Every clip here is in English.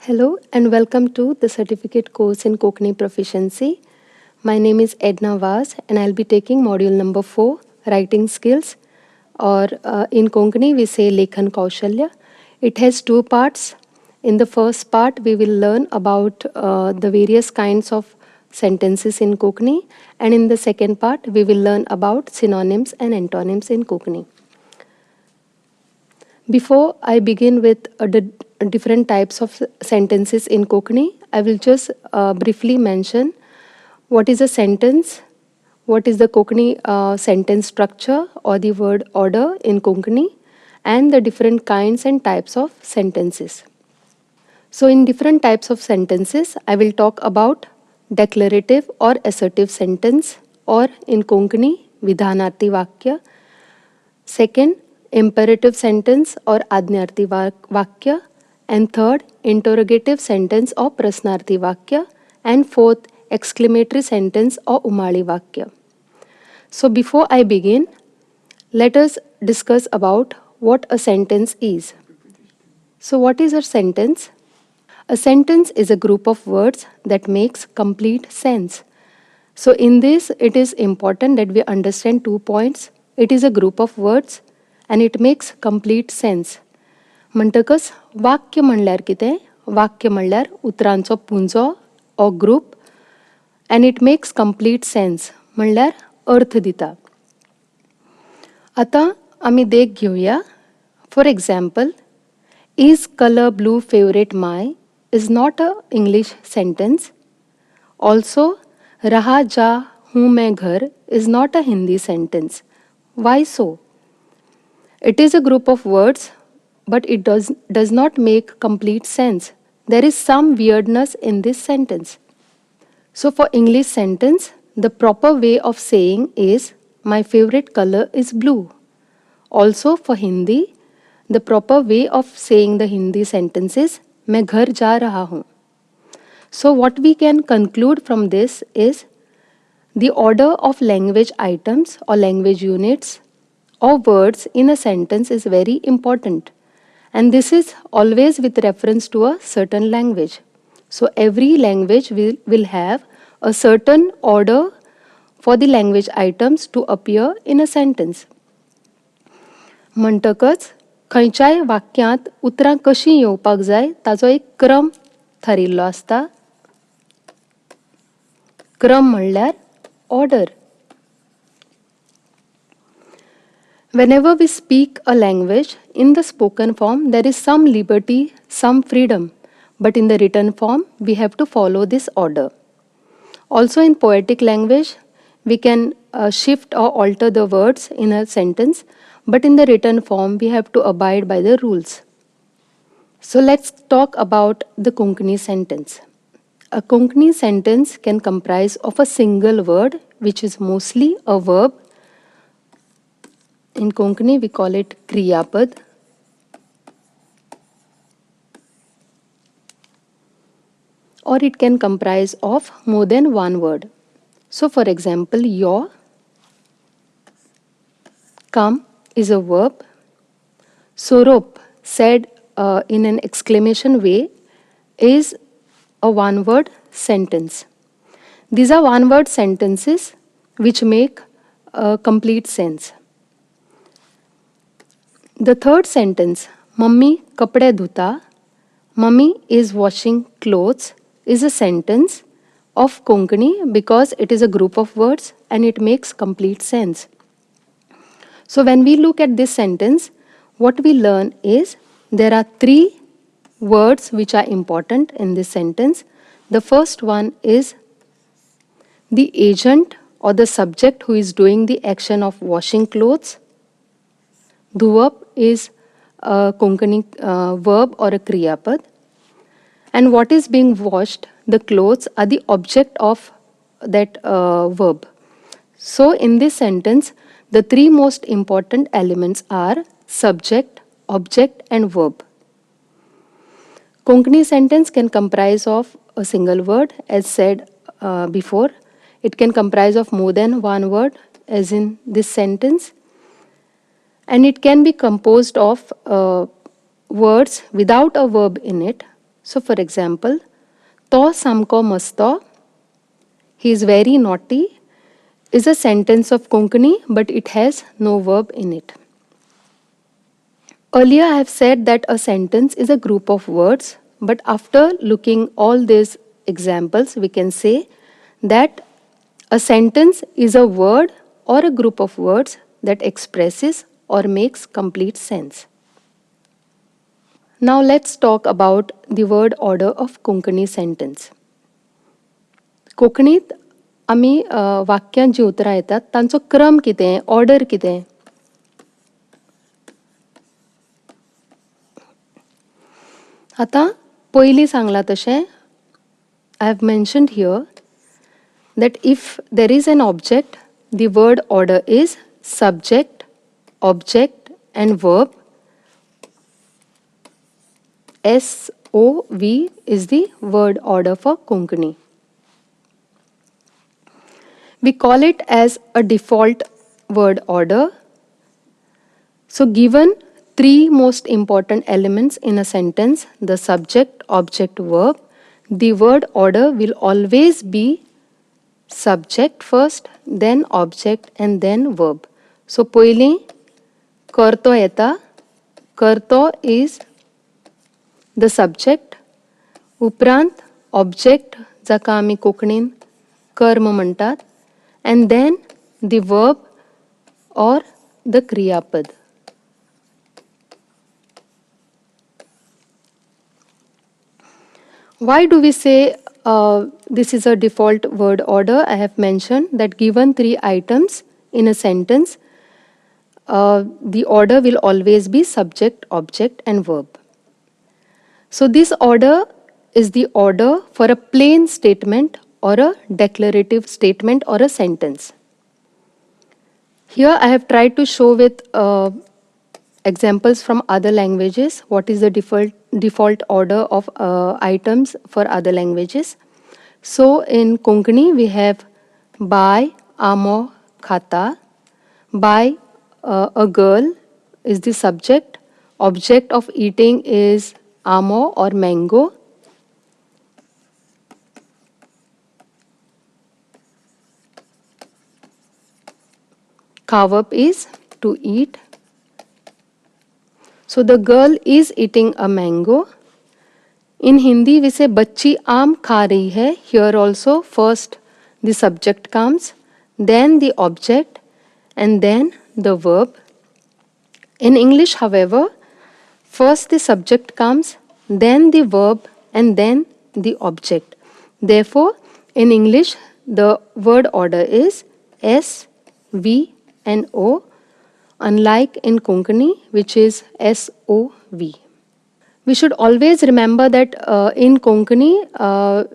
Hello and welcome to the certificate course in Konkani Proficiency. My name is Edna Vaz and I'll be taking module number 4, Writing Skills, or in Konkani we say Lekhan Kaushalya. It has two parts. In the first part we will learn about the various kinds of sentences in Konkani, and in the second part we will learn about synonyms and antonyms in Konkani. Before I begin with the different types of sentences in Konkani, I will just briefly mention what is a sentence, what is the Konkani sentence structure or the word order in Konkani, and the different kinds and types of sentences. So in different types of sentences, I will talk about declarative or assertive sentence, or in Konkani, Vidhanarthi Vakya. Second, imperative sentence or Ajñarthi Vakya. And third, interrogative sentence or Prasnarthi Vakya. And fourth, exclamatory sentence or Umali Vakya. So before I begin, let us discuss about what a sentence is. So what is a sentence? A sentence is a group of words that makes complete sense. So in this, it is important that we understand 2 points. It is a group of words and it makes complete sense. म्हणटकच वाक्य म्हणल्यार कितें? वाक्य म्हणल्यार उतरांचो पुंजो or group and it makes complete sense म्हणल्यार अर्थ दिता. आता आमी देख घेवया. For example, is color blue favorite my is not a English sentence. Also, रहा जा हूँ मैं घर is not a Hindi sentence. Why so? It is a group of words, but it does not make complete sense. There is some weirdness in this sentence. So for English sentence, the proper way of saying is my favorite color is blue. Also for Hindi, the proper way of saying the Hindi sentence is मैं घर जा रहा हूँ. So what we can conclude from this is the order of language items or language units or words in a sentence is very important, and this is always with reference to a certain language. So every language will have a certain order for the language items to appear in a sentence. म्हणटकच खंयच्याय वाक्यांत उतरां कशीं येवपाक जाय ताचो एक क्रम थारिल्लो आसता. क्रम म्हणल्यार order. Whenever we speak a language, in the spoken form there is some liberty, some freedom, but in the written form we have to follow this order. Also in poetic language, we can shift or alter the words in a sentence, but in the written form we have to abide by the rules. So let's talk about the Konkani sentence. A Konkani sentence can comprise of a single word, which is mostly a verb. In Konkani, we call it Kriyapad. Or it can comprise of more than one word. So for example, your, come is a verb. Sorop, said in an exclamation way, is a one-word sentence. These are one-word sentences which make complete sense. The third sentence, Mummy kapde dhuta, Mummy is washing clothes, is a sentence of Konkani because it is a group of words and it makes complete sense. So when we look at this sentence, what we learn is there are 3 words which are important in this sentence. The first one is the agent or the subject who is doing the action of washing clothes. Dhuvap is a Konkani verb or a Kriyapad. And what is being washed, the clothes, are the object of that verb. So in this sentence, the 3 most important elements are subject, object and verb. Konkani sentence can comprise of a single word, as said before. It can comprise of more than one word, as in this sentence. And it can be composed of words without a verb in it. So for example, to samko masto, he is very naughty, is a sentence of Konkani, but it has no verb in it. Earlier I have said that a sentence is a group of words, but after looking all these examples, we can say that a sentence is a word or a group of words that expresses or makes complete sense. Now let's talk about the word order of Konkani sentence. कोंकणीत आमी वाक्यांत जी उतरां येतात तांचो क्रम कितें, order कितें. आतां पयलीं सांगलां तशें I have mentioned here that if there is an object, the word order is subject, object and verb. SOV is the word order for Konkani. We call it as a default word order. So given three most important elements in a sentence, the subject, object, verb, the word order will always be subject first, then object and then verb. So पयलीं करतो येता. करतो is the subject. उपरांत object जाका आमी कोंकणीन कर्म म्हणटात. And then the verb or the क्रियापद. Why do we say this is a default word order? I have mentioned that given three items in a sentence, the order will always be subject, object and verb. So this order is the order for a plain statement or a declarative statement or a sentence. Here I have tried to show with examples from other languages what is the default order of items for other languages. So in Konkani we have by, amo, khata. By, a girl is the subject. Object of eating is amo or mango. Kawab is to eat. So the girl is eating a mango. In Hindi we say bachchi aam kha rahi hai. Here also first the subject comes, then the object and then the verb. In English, however, first the subject comes, then the verb and then the object. Therefore, in English the word order is S, V and O, unlike in Konkani which is SOV. We should always remember that in Konkani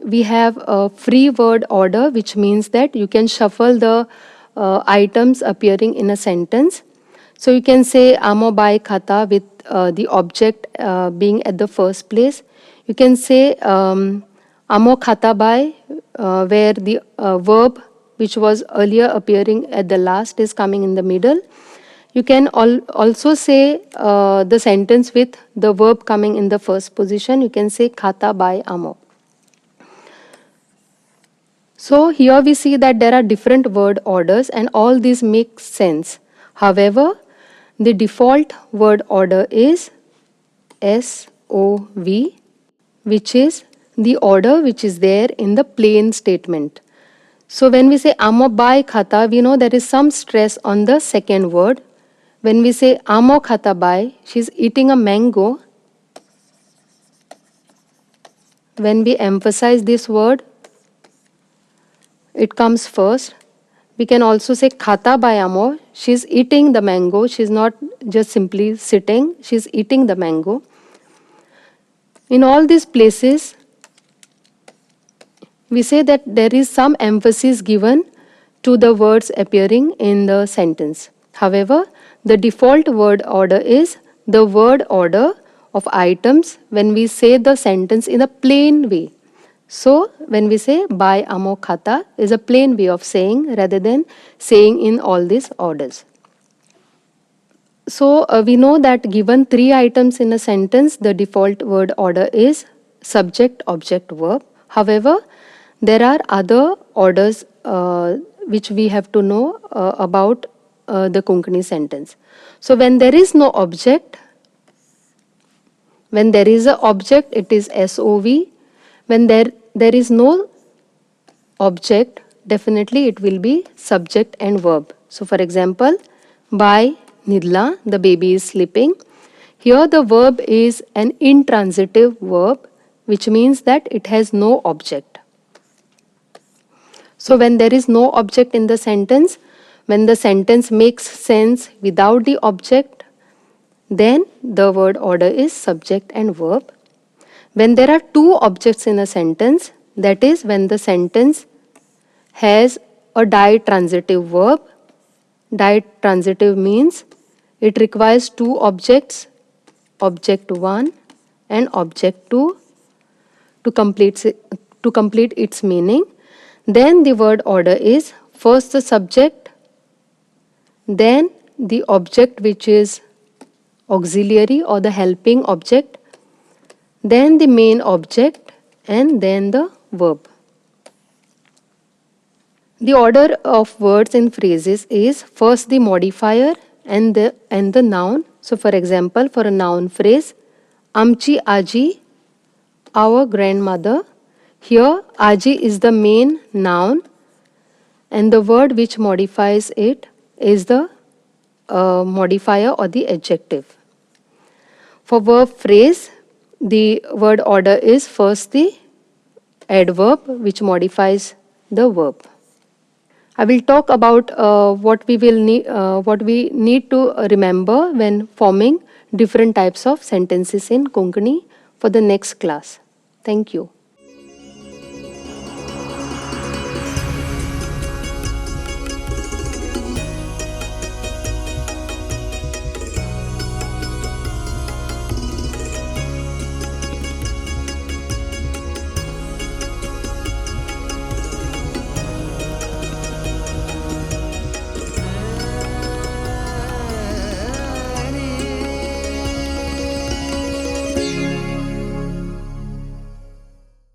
we have a free word order, which means that you can shuffle the items appearing in a sentence. So you can say amo bai khata with the object being at the first place. You can say amo khata bai where the verb which was earlier appearing at the last is coming in the middle. You can also say the sentence with the verb coming in the first position. You can say khata by amo. So here we see that there are different word orders and all these make sense. However, the default word order is SOV, which is the order which is there in the plain statement. So when we say amo by khata, we know there is some stress on the second word. When we say amo khata bai, she's eating a mango. When we emphasize this word, it comes first. We can also say khata bai amo, she's eating the mango. She's not just simply sitting, she's eating the mango. In all these places, we say that there is some emphasis given to the words appearing in the sentence. However, the default word order is the word order of items when we say the sentence in a plain way. So, when we say by amo khata is a plain way of saying rather than saying in all these orders. So, we know that given three items in a sentence, the default word order is subject, object, verb. However, there are other orders which we have to know about the Konkani sentence. So when there is no object, when there is an object, it is SOV. When there is no object, definitely it will be subject and verb. So for example, by Nidla, the baby is sleeping. Here the verb is an intransitive verb, which means that it has no object. So when there is no object in the sentence, when the sentence makes sense without the object, then the word order is subject and verb. When there are two objects in a sentence, that is when the sentence has a ditransitive verb. Ditransitive means it requires two objects, object 1 and object 2 to complete its meaning. Then the word order is first the subject, then the object which is auxiliary or the helping object, then the main object, and then the verb. The order of words in phrases is first the modifier and the noun. So for example, for a noun phrase, Amchi Aji, our grandmother. Here Aji is the main noun and the word which modifies it is the modifier or the adjective. For verb phrase, the word order is first the adverb which modifies the verb. I will talk about what we need to remember when forming different types of sentences in Konkani for the next class. Thank you.